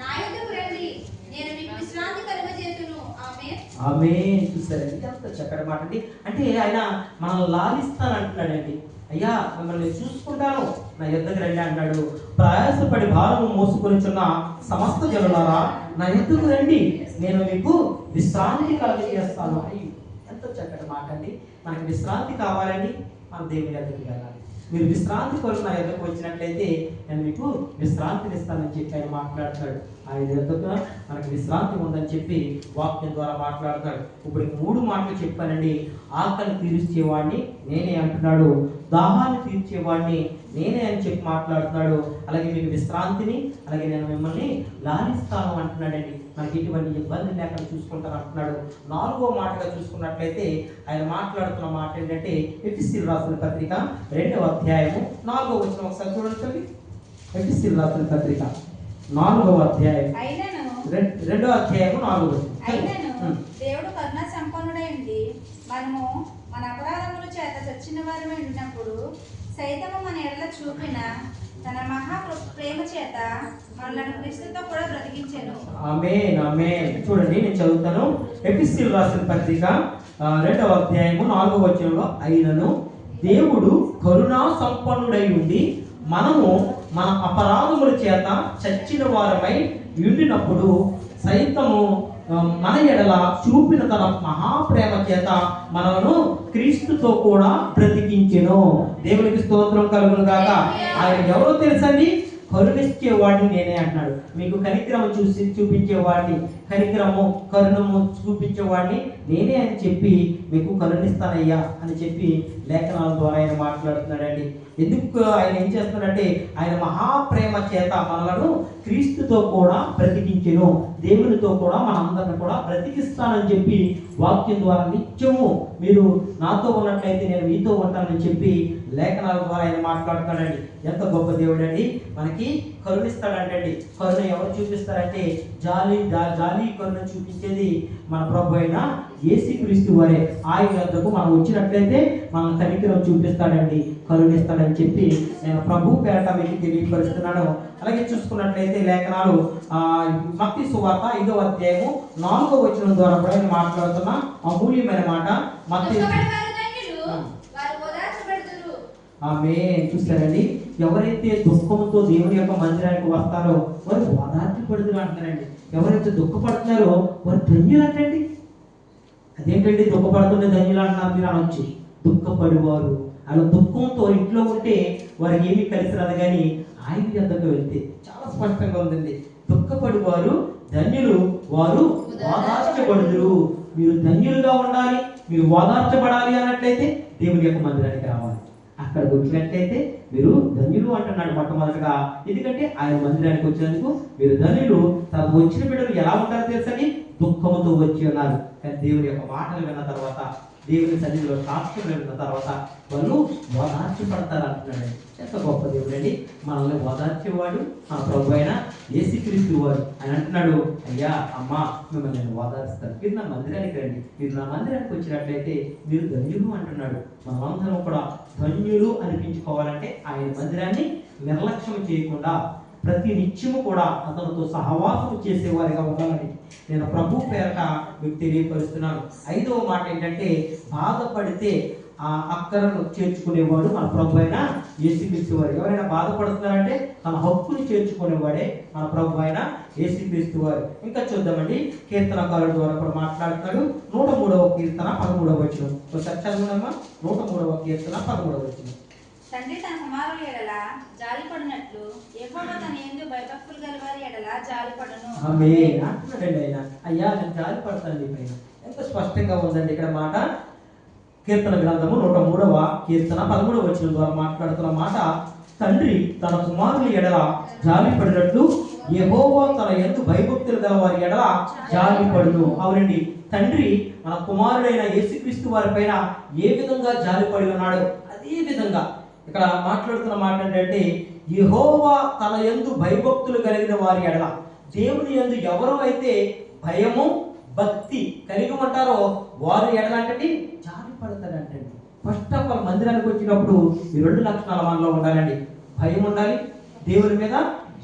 నా యొద్దకు రండి, నేను మీకు విశ్రాంతి కలుగజేతును. ఆమేన్. ఆమేన్. చూసారండి, ఎంత చక్కటి మాట అండి. అంటే ఆయన మనల్ని లాలిస్తానంటున్నాడండి. అయ్యా, మిమ్మల్ని చూసుకుంటాను, నా యొద్దకు రండి అన్నాడు. ప్రయాసపడి భారము మోసుకొనుచున్న సమస్త జనులారా నా యొద్దకు రండి, నేను మీకు విశ్రాంతి కలుగజేస్తాను. అయ్యి ఎంత చక్కటి మాట అండి. మనకి విశ్రాంతి కావాలండి, మన దేవుని యొద్దకు వెళ్ళాలి. మీరు విశ్రాంతి కొరకు నా యొద్దకు వచ్చినట్లయితే నేను మీకు విశ్రాంతిని ఇస్తానని చెప్పి ఆయన మాట్లాడతాడు. ఆయన యొద్దకు మనకి విశ్రాంతి ఉందని చెప్పి వాక్యం ద్వారా మాట్లాడతాడు. ఇప్పుడు 3 మాటలు చెప్పానండి. ఆకలి తీర్చేవాడిని నేనే అంటున్నాడు, దాహాన్ని తీర్చేవాడిని నేనే అని చెప్పి మాట్లాడుతున్నాడు. అలాగే మీకు విశ్రాంతిని, అలాగే నేను మిమ్మల్ని లాలిస్తాను అంటున్నాడండి. మనకి ఎటువంటి ఇబ్బంది లేకుండా చూసుకుంటాను అంటున్నాడు. 4వ మాటగా చూసుకున్నట్లయితే ఆయన మాట్లాడుతున్న మాట ఏంటంటే ఎఫెసీయులకు రాసిన పత్రిక 2వ అధ్యాయము 4వ వచనం. ఒకసారి చూడండి. ఎఫెసీయులకు రాసిన పత్రిక 4వ అధ్యాయం 2వ అధ్యాయము 4వ వచనం. అయినను దేవుడు కరుణా సంపన్నుడై ఉండి మనము మన అపరాధముల చేత చచ్చిన వారమై ఉన్నప్పుడు సైతము మన ఎడల చూపిన తన మహా ప్రేమ చేత మనలను క్రీస్తుతో కూడా బ్రతికించెను. ఆమేన్, ఆమేన్. చూడండి, నేను చదువుతాను. ఎఫెసీయులకు రాసిన పత్రిక 2వ అధ్యాయము 4వ వచనంలో అయినను దేవుడు కరుణా సంపన్నుడై ఉండి మనము మన అపరాధముల చేత చచ్చిన వారమై ఉండినప్పుడు సైతము మన ఎడల చూపిన తన మహాప్రేమ చేత మనను క్రీస్తుతో కూడా బ్రతికించెను. దేవునికి స్తోత్రం కలుగును గాక. ఆయన ఎవరో తెలుసండి? కరుణించేవాడిని నేనే అంటున్నాడు. మీకు కనికరము చూపించేవాడిని, కరుణము చూపించేవాడిని నేనే అని చెప్పి మీకు కరుణిస్తానయ్యా అని చెప్పి లేఖనాల ద్వారా ఆయన మాట్లాడుతున్నాడండి. ఎందుకు ఆయన ఏం చేస్తున్నాడంటే ఆయన మహాప్రేమ చేత మనలను క్రీస్తుతో కూడా బ్రతికించెను, దేవునితో కూడా మనందరిని కూడా బ్రతికిస్తానని చెప్పి వాక్యం ద్వారా నిత్యము మీరు నాతో ఉన్నట్లయితే నేను మీతో ఉంటానని చెప్పి లేఖనాల ద్వారా ఆయన మాట్లాడుతున్నాడండి. ఎంత గొప్ప దేవుడు అండి. మనకి కరుణిస్తాడంటండి. కరుణ ఎవరు చూపిస్తారంటే జాలి కరుణ చూపించేది మన ప్రభు అయిన యేసుక్రీస్తు వారే. ఆయన వద్దకు మనం వచ్చినట్లయితే మన కనికరం చూపిస్తాడండి, కరుణిస్తాడని చెప్పి నేను ప్రభు పేరట మీకు తెలియపరుస్తున్నాను. అలాగే చూసుకున్నట్లయితే లేఖనాలు మత్తయి సువార్త 5వ అధ్యాయము 4వ వచనం ద్వారా కూడా ఆయన మాట్లాడుతున్న అమూల్యమైన మాట. మత్తయి ఆమేన్. చూస్తారండి, ఎవరైతే దుఃఖంతో దేవుని యొక్క మందిరానికి వస్తారో వారు ఓదార్చబడుదురు అంటారండి. ఎవరైతే దుఃఖపడుతున్నారో వారు ధన్యులు అంటండి. అదేంటండి దుఃఖపడుతుంటే ధన్యులు అంటున్నారు మీరు అనొచ్చు. దుఃఖపడివారు అలా దుఃఖంతో ఇంట్లో ఉంటే వారికి ఏమీ కలిసి రాదు, కానీ ఆయన యొద్దకు వెళ్తే చాలా స్పష్టంగా ఉందండి. దుఃఖపడివారు ధన్యులు, వారు ఓదార్చబడుదురు. మీరు ధన్యులుగా ఉండాలి, మీరు ఓదార్చబడాలి అన్నట్లయితే దేవుని యొక్క మందిరానికి రావాలి. అక్కడికి వచ్చినట్లయితే మీరు ధన్యులు అంటున్నాడు మొట్టమొదటిగా. ఎందుకంటే ఆయన మందిరానికి వచ్చినందుకు మీరు ధన్యులు. తనకు వచ్చిన బిడ్డలు ఎలా ఉంటారో తెలుసని దుఃఖముతో వచ్చి ఉన్నారు. కానీ దేవుని యొక్క మాటలు విన్న తర్వాత దేవుని సన్నిధిలో సాక్ష్యం వెళ్ళిన తర్వాత వాళ్ళు ఓదార్చబడతారు అంటున్నాడు. ఎంత గొప్ప దేవుడు అండి! మనల్ని ఓదార్చేవాడు మన ప్రభు అయిన యేసుక్రీస్తు వారు. ఆయన అంటున్నాడు, అయ్యా అమ్మా మిమ్మల్ని నేను ఓదార్స్తాను, మీరు నా మందిరానికి రండి, మీరు నా మందిరానికి వచ్చినట్లయితే మీరు ధన్యులు అంటున్నాడు. మనమందరం కూడా ధన్యులు అనిపించుకోవాలంటే ఆయన మందిరాన్ని నిర్లక్ష్యం చేయకుండా ప్రతి నిత్యము కూడా అతనితో సహవాసం చేసేవారిగా ఉండాలని నేను ప్రభు పేరట మీకు తెలియపరుస్తున్నాను. 5వ మాట ఏంటంటే, బాధపడితే ఆ అక్కరను చేర్చుకునేవాడు మన ప్రభు అయిన యేసుక్రీస్తు వారు. ఎవరైనా బాధపడుతున్నారంటే తన హక్కుని చేర్చుకునేవాడే మన ప్రభు అయిన యేసుక్రీస్తు వారు. ఇంకా చూద్దామండి, కీర్తనకారుడు ద్వారా కూడా మాట్లాడుతున్నాడు. 103వ కీర్తన 13వ వచనం ఒకసారి చదువునమ్మా. 103వ కీర్తన 13వ వచనం. తండ్రి తన కుమారుల ఎడల జాలిపడినట్లు యెహోవా తన యందు భయభక్తులు గలవారి ఎడల జాలిపడును. ఆమేన్ అంటున్నాడండి ఆయన. అయ్యా నేను జాలిపడతాను పైన. ఎంత స్పష్టంగా ఉందండి ఇక్కడ మాట. కీర్తన గ్రంథము 103వ కీర్తన 13వ వచనం ద్వారా మాట్లాడుతున్న మాట, తండ్రి తన కుమారుల ఎడల జాలిపడినట్లు యెహోవా తన యందు భయభక్తులు గలవారి ఎడల జాలిపడును. అవునండి, తండ్రి మన కుమారుడైన యేసుక్రీస్తు వారి పైన ఏ విధంగా జాలిపడి ఉన్నాడో అదే విధంగా ఇక్కడ మాట్లాడుతున్న మాట ఏంటంటే, యెహోవా తన యందు భయభక్తులు కలిగిన వారి ఎడల, దేవుని యందు ఎవరు అయితే భయము భక్తి కలిగి ఉంటారో వారు ఎడల అంటే జాలిపడతాడంటండి. ఫస్ట్ ఆఫ్ ఆల్ మందిరానికి వచ్చినప్పుడు ఈ 2 లక్షణాలు మనలో ఉండాలండి. భయం ఉండాలి, దేవుని మీద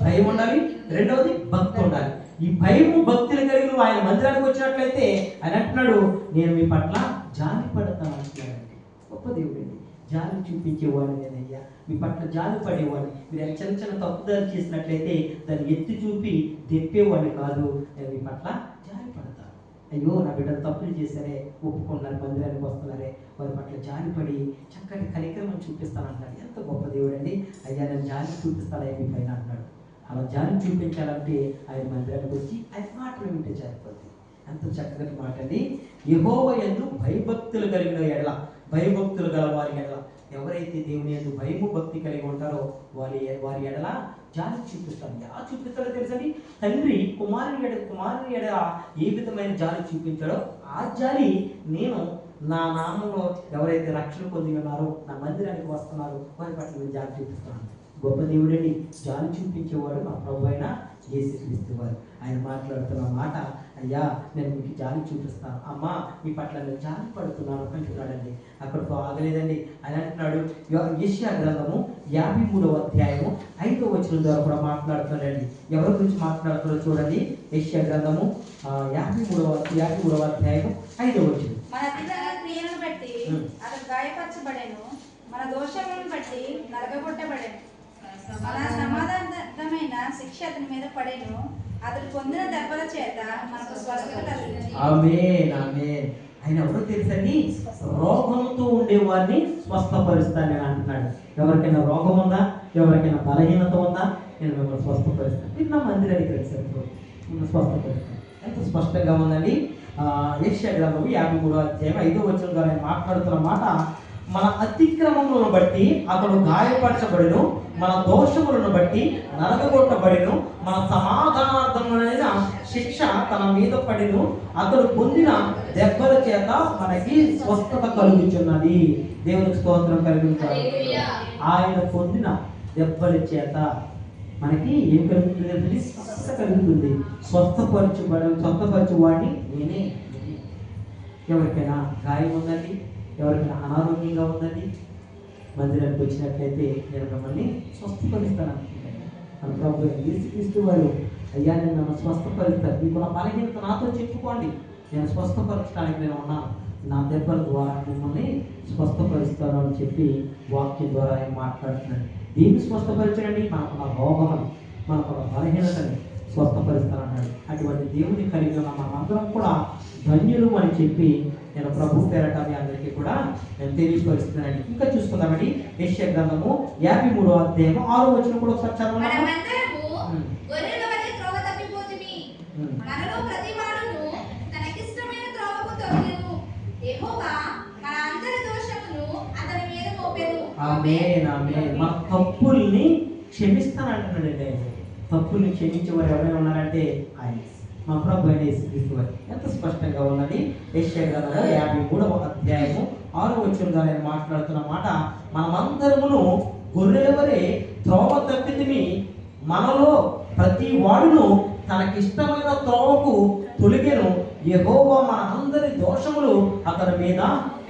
భయం ఉండాలి, రెండవది భక్తి ఉండాలి. ఈ భయము భక్తులు కలిగి ఆయన మందిరానికి వచ్చినట్లయితే ఆయన అంటున్నాడు, నేను మీ పట్ల జాలి పడతాను అంటున్నాడండి. గొప్ప దేవుడండి. జాలి చూపించేవాడు నేనయ్యా, మీ పట్ల జాలి పడేవాడు. మీరు చిన్న చిన్న తప్పుదారి చేసినట్లయితే దాన్ని ఎత్తి చూపి తెప్పేవాడిని కాదు, నేను మీ పట్ల జాలి పడతాను. అయ్యో నా బిడ్డలు తప్పులు చేశారే, ఒప్పుకున్నారు, మందిరానికి వస్తున్నారే, వారి పట్ల జాలిపడి చక్కటి కనికరం చూపిస్తానంటాడు. ఎంత గొప్ప దేవుడు అండి! అయ్యా నేను జాలి చూపిస్తానయ్యా మీ పైన అంటున్నాడు. అలా జాలి చూపించాలంటే ఆయన మందిరానికి వచ్చి ఆయన మాటలు వింటే సరిపోతుంది. ఎంత చక్కటి మాట అండి. యెహోవా యందు భయభక్తులు కలిగిన ఎడల, భయభక్తులు గల వారి ఎడల, ఎవరైతే దేవుని యందు భయము భక్తి కలిగి ఉంటారో వారి ఎడల జాలి చూపిస్తాడు. ఎలా చూపిస్తాడో తెలుసండి, తండ్రి కుమారుని ఎడల ఏ విధమైన జాలి చూపించాడో ఆ జాలి నేను నా నామంలో ఎవరైతే రక్షణ పొంది ఉన్నారో, నా మందిరానికి వస్తున్నారో వారి పట్ల నేను జాలి చూపిస్తాను. గొప్ప దేవుడండి, జాలి చూపించేవాడు మా ప్రభు అయిన యేసుక్రీస్తు వారు. ఆయన మాట్లాడుతున్న మాట, అయ్యా నేను మీకు జాలి చూపిస్తాను, అమ్మా మీ పట్ల నేను జాలి పడుతున్నాను అంటున్నాడండి. అక్కడితో ఆగలేదండి. ఆయన అంటున్నాడు, యెషయా గ్రంథము 53వ అధ్యాయము 5వ వచనం ద్వారా కూడా మాట్లాడుతున్నాడండి. ఎవరి గురించి మాట్లాడుతున్నారో చూడండి. యెషయా గ్రంథము 53వ అధ్యాయము 5వ వచనం. మన అతిక్రమ క్రియలను బట్టి అతడు గాయపరచబడెను, మన దోషములను బట్టి నరకగొట్టబడెను, మన సమాధానమైన శిక్ష అతని మీద పడెను, అతడు పొందిన దెబ్బల చేత మనకు స్వస్థత కలిగింది. ఆమేన్ ఆమేన్. ఆయన ఎవరో తెలుసండి, రోగంతో ఉండేవాడిని స్వస్థపరుస్తాను అని అంటున్నాడు. ఎవరికైనా రోగం ఉందా, ఎవరికైనా బలహీనత ఉందా, నేను మిమ్మల్ని స్వస్థపరుస్తాను, మీరు నా మందిరానికి రండి సరిపోతుంది, మిమ్మల్ని స్వస్థపరుస్తాను. ఎంత స్పష్టంగా ఉందండి. యెషయా గ్రంథము 53వ అధ్యాయం 5వ వచనం ద్వారా ఆయన మాట్లాడుతున్న మాట, మన అతిక్రమములను బట్టి అతడు గాయపరచబడిను, మన దోషములను బట్టి నరకగొట్టబడిను, మన సమాధానార్థమైన శిక్ష తన మీద పడిను, అతడు పొందిన దెబ్బల చేత మనకి స్వస్థత కలుగుచున్నది. దేవునికి స్తోత్రం కలిగించాలి. ఆయన పొందిన దెబ్బల చేత మనకి ఏం కలుగుతుంది? స్వస్థత కలుగుతుంది. స్వస్థపరచువాడిని నేనే. ఎవరికైనా గాయం ఉందండి, ఎవరికైనా అనారోగ్యంగా ఉందండి, మందిరానికి వచ్చినట్లయితే నేను మిమ్మల్ని స్వస్థపరుస్తాను అనుకుంటాను. మన ప్రభు యేసుక్రీస్తు వారు, అయ్యా నేను నన్ను స్వస్థపరుస్తాను, మీకు నా బలహీనత నాతో చెప్పుకోండి, నేను స్వస్థపరచడానికి నేను ఉన్నాను, నా దెబ్బల ద్వారా మిమ్మల్ని స్వస్థపరుస్తాను అని చెప్పి వాక్యం ద్వారా ఆయన మాట్లాడుతున్నాడు. దీన్ని స్వస్థపరచండి, మనకున్న రోగమని, మనకున్న బలహీనతని స్వస్థపరుస్తానన్నాడు. అటువంటి దేవుని కలిగి ఉన్న మనందరం కూడా ధన్యులు అని చెప్పి నేను ప్రభు పేరట మీ అందరికీ కూడా నేను తెలియపరుస్తున్నానండి. ఇంకా చూసుకుందామండి. యెషయా గ్రంథము 53వ అధ్యాయము 6వ వచనం కూడా ఒకసారి చదవండి. ఆమేన్ ఆమేన్. మన తప్పుల్ని క్షమిస్తానంటున్నాడండి ఆయన. తప్పుల్ని క్షమించేవారు ఎవరైనా ఉన్నారంటే ఆయన. మా ప్రభు అయిన యేసుక్రీస్తు వారు. ఎంత స్పష్టంగా ఉన్నది. యెషయా గ్రంథము 53వ అధ్యాయము 6వ వచనంలో ఆయన మాట్లాడుతున్న మాట, మనమందరమును గొర్రెల వలె త్రోవ తప్పితిమి, మనలో ప్రతి వాడును తనకిష్టమైన త్రోవకు తొలిగెను, యెహోవా మన అందరి దోషములు అతని మీద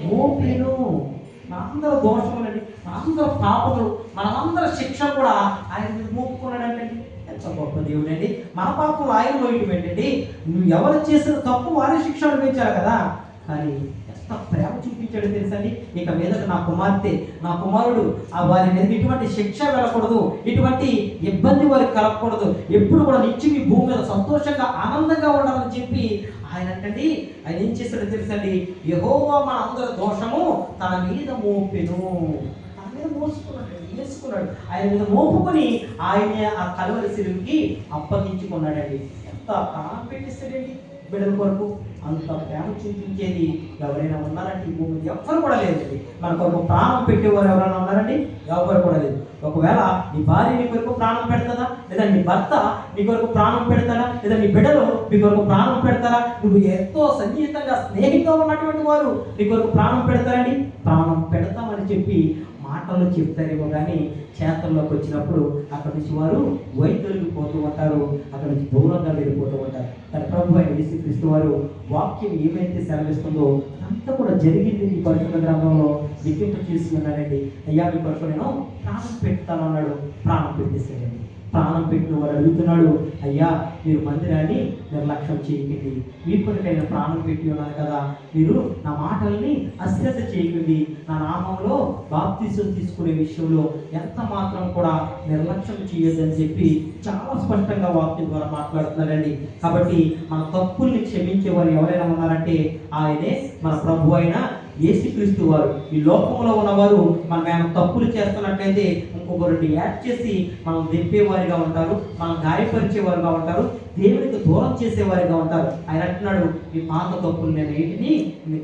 మోపెను. మనందరూ దోషములండి, మనందరూ పాపములు, మనమందరి శిక్ష కూడా ఆయన మీద మోపుకున్నాడండి. ఎంత గొప్ప దేవుడండి. మన పాపం ఆయన మోయటం ఏంటండి? నువ్వు ఎవరు చేసిన తప్పు వారి శిక్ష అనుభవించారు కదా, కానీ ఎంత ప్రేమ చూపించాడు తెలుసండి. ఇక మీద నా కుమార్తె, నా కుమారుడు వారి మీద ఇటువంటి శిక్ష వెళ్ళకూడదు, ఇటువంటి ఇబ్బంది వారికి కలగకూడదు, ఎప్పుడు కూడా నిత్యం ఈ భూమి మీద సంతోషంగా ఆనందంగా ఉండాలని చెప్పి ఆయన అంటండి. ఆయన ఏం చేశాడో తెలుసండి, యెహోవా మన అందరి దోషము తన మీద మోపెను. తన మీద మోసుకున్నాడు, వేసుకున్నాడు, ఆయన మీద మోపుకొని ఆయనే ఆ కలువరి శిలువకి అప్పగించుకున్నాడండి. ఎంత ప్రాణం పెట్టిస్తాడండి బిడ్డల కొరకు. అంత ప్రేమ చూపించేది ఎవరైనా ఉన్నారంటే ఈ భూమి ఎవ్వరు కూడా లేదండి. మన కొరకు ప్రాణం పెట్టేవారు ఎవరైనా ఉన్నారండి? ఎవరు కూడా లేదు. ఒకవేళ నీ భార్య నీ కొరకు ప్రాణం పెడతాదా, లేదా నీ భర్త నీ కొరకు ప్రాణం పెడతాడా, లేదా నీ బిడ్డలు నీ కొరకు ప్రాణం పెడతారా? నువ్వు ఎంతో సన్నిహితంగా స్నేహితంగా ఉన్నటువంటి వారు నీ కొరకు ప్రాణం పెడతారండి? ప్రాణం పెడతామని చెప్పి మాటల్లో చెప్తారేమో కానీ చేతల్లోకి వచ్చినప్పుడు అక్కడి నుంచి వారు వైద్యులకు ఉంటారు, అక్కడి నుంచి దూరంగా వెళ్ళిపోతూ ఉంటారు. కానీ ప్రభు అయిన యేసుక్రీస్తు వారు వాక్యం ఏమైతే సెలవిస్తుందో అంతా కూడా జరిగింది ఈ పరిశుద్ధ గ్రంథంలో లిఖింపు చేసి ఉన్నాడండి. అయ్యా మీ కొరకు నేను ప్రాణం పెడతాను అన్నాడు. ప్రాణం పెట్టేసాడండి. ప్రాణం పెట్టిన వాడు అడుగుతున్నాడు, అయ్యా మీరు మందిరాన్ని నిర్లక్ష్యం చేయకండి, మీ కొరకైనా ప్రాణం పెట్టి ఉన్నారు కదా, మీరు నా మాటల్ని అశ్రద్ధ చేయకండి, నా నామంలో బాప్తిసం తీసుకునే విషయంలో ఎంత మాత్రం కూడా నిర్లక్ష్యం చేయొద్దని చెప్పి చాలా స్పష్టంగా వాక్యం ద్వారా మాట్లాడుతున్నారండి. కాబట్టి మన తప్పుల్ని క్షమించే వారు ఎవరైనా ఉన్నారంటే ఆయనే మన ప్రభు అయిన యేసుక్రీస్తు వారు. ఈ లోకంలో ఉన్నవారు మనం ఏమైనా తప్పులు చేస్తున్నట్లయితే ఇంకొకరిని యాడ్ చేసి మనం దింపేవారిగా ఉంటారు, మనం గాయపరిచేవారుగా ఉంటారు, దేవునికి దూరం చేసేవారిగా ఉంటారు. ఆయన అంటున్నాడు, ఈ పాత తప్పులు నేను ఏంటిని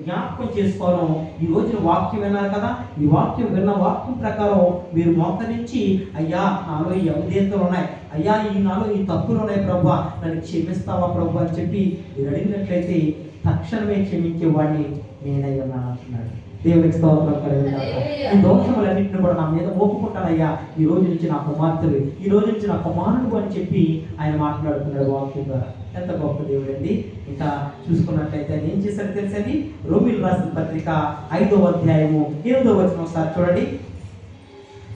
జ్ఞాపకం చేసుకోను. ఈ రోజున వాక్యం విన్నారు కదా, ఈ వాక్యం విన్న వాక్యం ప్రకారం మీరు మోకరించి, అయ్యా నాలో ఈ అవిధేతలు ఉన్నాయి, అయ్యా నాలో ఈ తప్పులు ఉన్నాయి ప్రభు, నన్ను క్షమిస్తావా ప్రభు అని చెప్పి మీరు అడిగినట్లయితే తక్షణమే క్షమించే వాడిని నేనై ఉన్నాను అంటున్నాడు. దేవునికి స్తోత్రం కలుగుతాను. ఈ దోషములన్నింటినీ కూడా నా మీద మోపుకుంటానయ్యా, ఈ రోజు నుంచి నా కుమార్తెలు, ఈ రోజు నుంచి నా కుమారుడు అని చెప్పి ఆయన మాట్లాడుతున్నాడు వాక్యం ద్వారా. ఎంత గొప్ప దేవుడు అండి. ఇంకా చూసుకున్నట్లయితే ఆయన ఏం చేశాడు తెలుసండి? రోమీయులకు రాసిన పత్రిక 5వ అధ్యాయము 8వ వచనం ఒకసారి చూడండి.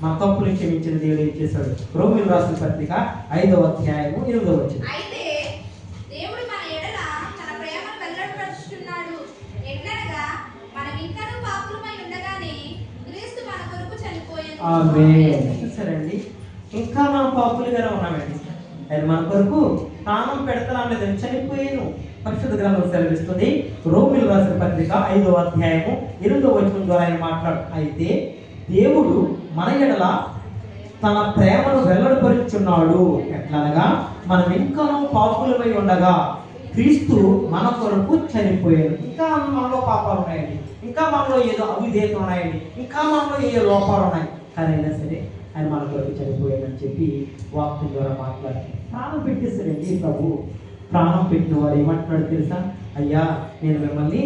మన తప్పులు క్షమించిన దేవుడు ఏం చేశాడు? రోమీయులకు రాసిన పత్రిక 5వ అధ్యాయము 8వ వచనం. సరేండి, ఇంకా మన పాపులుగానే ఉన్నామండి. అది మన కొరకు ప్రాణం పెడతాం లేదని చనిపోయాను పరిశుద్ధ గ్రంథం సెలవిస్తుంది. రోమీయులకు రాసిన పత్రిక 5వ అధ్యాయము 8వ వచనం ద్వారా ఆయన మాట్లాడు, అయితే దేవుడు మన ఎడల తన ప్రేమను వెల్లడిపరుచున్నాడు. ఎట్లనగా మనం ఇంకనూ పాపులమై ఉండగా క్రీస్తు మన కొరకు చనిపోయాడు. ఇంకా మనలో పాపాలు ఉన్నాయండి, ఇంకా మనలో ఏదో అవిధేయతలు ఉన్నాయండి, ఇంకా మనలో ఏదో లోపాలు ఉన్నాయి, కానీ అయినా సరే ఆయన మన కొరకు చనిపోయాడని చెప్పి వాక్యం ద్వారా మాట్లాడి ప్రాణం పెట్టేస్తాడండి ప్రభు. ప్రాణం పెట్టిన వాడు ఏమంటున్నాడు తెలుసా? అయ్యా నేను మిమ్మల్ని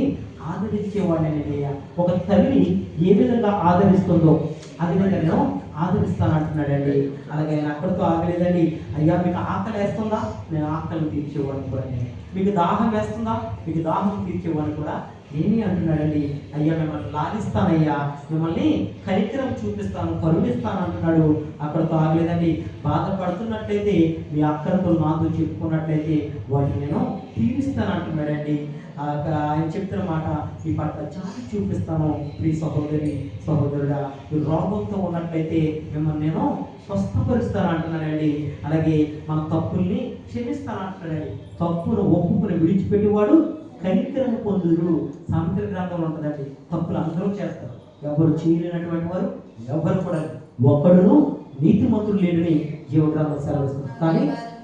ఆదరించేవాడిని అయ్యా. ఒక తల్లి ఏ విధంగా ఆదరిస్తుందో ఆ విధంగా నేను ఆదరిస్తాను అంటున్నాడండి. అలాగే ఆయన అక్కడితో ఆగలేదండి. అయ్యా మీకు ఆకలి వేస్తుందా, నేను ఆకలిని తీర్చేవాడిని కూడా నేను. మీకు దాహం వేస్తుందా, మీకు దాహం తీర్చేవాడిని కూడా నేనే అంటున్నాడండి. అయ్యా మిమ్మల్ని లాలిస్తానయ్యా, మిమ్మల్ని కనికరం చూపిస్తాను, కరుణిస్తాను అంటున్నాడు. అక్కడితో ఆగలేదండి. బాధపడుతున్నట్లయితే మీ అక్కడితో నాతో చెప్పుకున్నట్లయితే వాటిని నేను తీరుస్తాను అంటున్నాడండి. ఆయన చెప్తున్న మాట, ఈ పట్ల చాలా చూపిస్తాను ప్రియ సహోదరి సహోదరుడా, మీరు రోగంతో ఉన్నట్లయితే మిమ్మల్ని నేను స్వస్థపరుస్తాను అంటున్నాడండి. అలాగే మన తప్పుల్ని క్షమిస్తాను అంటున్నాడండి. తప్పును ఒప్పుకుని విడిచిపెట్టేవాడు కనికరము పొందురు. సామెతల గ్రంథంలో ఉంటుందండి. తప్పులు అందరూ చేస్తారు, ఎవరు చేయలేనటువంటి వారు ఎవరు కూడా, ఒకడును నీతిమంతుడు లేడని జీవగ్రంథం సెలవిస్తుంది. కానీ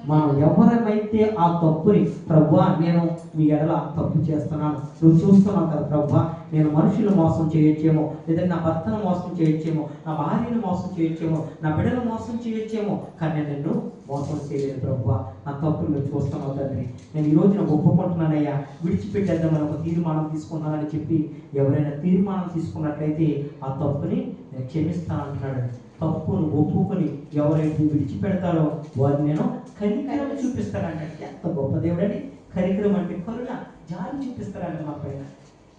మనం ఎవరైతే ఆ తప్పుని, ప్రభువా నేను మీ ఎడల తప్పు చేస్తున్నాను, నువ్వు చూస్తున్నావు కదా ప్రభువా, నేను మనుషులు మోసం చేయొచ్చేమో, లేదా నా భర్తను మోసం చేయొచ్చేమో, నా భార్యను మోసం చేయొచ్చేమో, నా బిడ్డను మోసం చేయొచ్చేమో, కానీ నేను మోసం చేయలేదు ప్రభు, నా తప్పులు మీరు చూస్తున్నావు తండ్రి, నేను ఈ రోజున ఒప్పుకుంటున్నానయ్యా, విడిచిపెట్టేద్దామని ఒక తీర్మానం తీసుకున్నానని చెప్పి ఎవరైనా తీర్మానం తీసుకున్నట్లయితే ఆ తప్పుని నేను క్షమిస్తానంటున్నాడు. తప్పును ఒప్పుకొని ఎవరైతే విడిచిపెడతారో వారిని నేను కనికరం చూపిస్తానంటే, ఎంత గొప్ప దేవుడని! కనికరం అంటే కరుణ, జాలి చూపిస్తారండి మా పైన.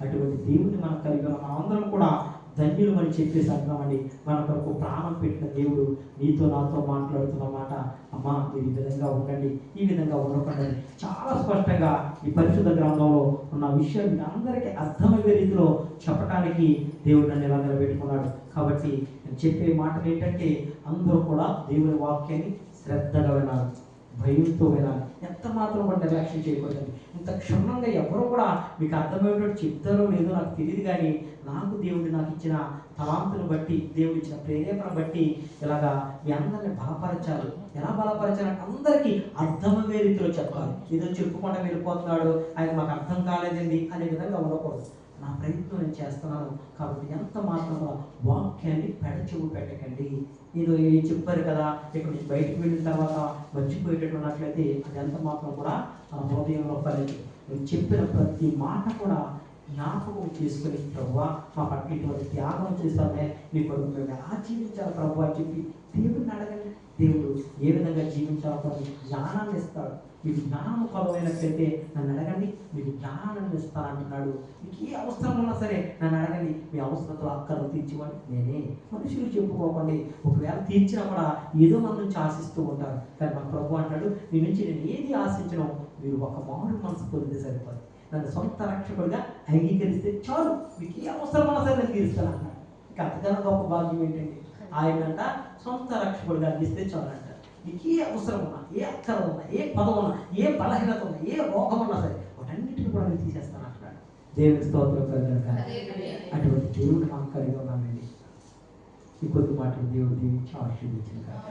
అటువంటి దేవుడిని మనం కలిగి ఉన్నాం. మనందరం కూడా ధన్యులు అని చెప్పేసి అంటున్నామండి. మన కొరకు ప్రాణం పెట్టిన దేవుడు నీతో నాతో మాట్లాడుతున్న మాట, అమ్మా మీరు ఈ విధంగా ఉండండి, ఈ విధంగా ఉండకండి, చాలా స్పష్టంగా ఈ పరిశుద్ధ గ్రంథంలో ఉన్న విషయం అందరికీ అర్థమయ్యే రీతిలో చెప్పడానికి దేవుడు నన్ను ఇలా నిలబెట్టుకున్నాడు. కాబట్టి నేను చెప్పే మాటలు ఏంటంటే, అందరూ కూడా దేవుని వాక్యాన్ని శ్రద్ధగా వినాలి, భయంతో వినాలి, ఎంత మాత్రం కూడా నిర్లక్ష్యం చేయకూడదండి. ఇంత క్షుణ్ణంగా ఎవరు కూడా మీకు అర్థమయ్యేటట్టు చెప్తారో లేదో నాకు తెలియదు, కానీ నాకు దేవుడు నాకు ఇచ్చిన తలాంతును బట్టి, దేవుడు ఇచ్చిన ప్రేరేపణ బట్టి ఇలాగా మీ అందరిని బలపరచాలి. ఎలా బలపరచాలంటే అందరికీ అర్థమయ్యే రీతిలో చెప్పాలి. ఏదో చెప్పుకుంటూ వెళ్ళిపోతున్నాడు, ఆయన మాకు అర్థం కాలేదండి అనే విధంగా ఉండకూడదు. నా ప్రయత్నం నేను చేస్తున్నాను కాబట్టి ఎంత మాత్రం వాక్యాన్ని పెడచెవు పెట్టకండి. ఏదో చెప్పారు కదా, ఇక్కడ నుంచి బయటకు వెళ్ళిన తర్వాత మర్చిపోయేటట్టున్నట్లయితే అది ఎంత మాత్రం కూడా మన హృదయంలో ఫలించు. నేను చెప్పిన ప్రతి మాట కూడా జ్ఞాపకం చేసుకుని, ప్రభువా మా పట్ల ఇటువంటి త్యాగం చేస్తామే, నీ కొరకు మేము ఎలా జీవించాలి ప్రభు అని చెప్పి దేవుడిని అడగండి. దేవుడు ఏ విధంగా జీవించాలో జ్ఞానాన్ని ఇస్తాడు. మీకు జ్ఞానం కొలవైనట్లయితే నన్ను అడగండి, మీకు జ్ఞానాన్ని ఇస్తానంటున్నాడు. మీకు ఏ అవసరం ఉన్నా సరే నన్ను అడగండి, మీ అవసరతలు అక్కర్లు తీర్చివ్వండి. నేనే మనుషులు చెప్పుకోకండి. ఒకవేళ తీర్చినా కూడా ఏదో మన నుంచి ఆశిస్తూ ఉంటారు, కానీ మన ప్రభు అంటాడు, మీ నుంచి నేను ఏది ఆశించను, మీరు ఒక మారు మనసు పొందితే సరిపోదు. నన్ను సొంత రక్షకుడిగా అంగీకరిస్తే చాలు, మీకు ఏ అవసరం ఉన్నా సరే నేను తీరుస్తాను అన్నాడు. ఇంకా అంతకన్నా గొప్ప భాగ్యం ఏంటండి? ఆయనంట సొంత రక్షకుడిగా అందిస్తే చాలు అంట. మీకు ఏ అవసరం ఉన్నా, ఏ అక్కర ఉన్నా, ఏ పదం ఉన్నా, ఏ బలహీనత ఉన్నా, ఏ రోగం ఉన్నా సరే వాటన్నిటిని కూడా నేను తీసేస్తాను అంటున్నాడు. దేవుని స్తోత్రం కలుగును గాక. అటువంటి దేవుడు మనం కలిగి ఉన్నామండి. ఈ కొద్ది మాటలు దేవుడు దీవించి ఆశీర్వదించును గాక.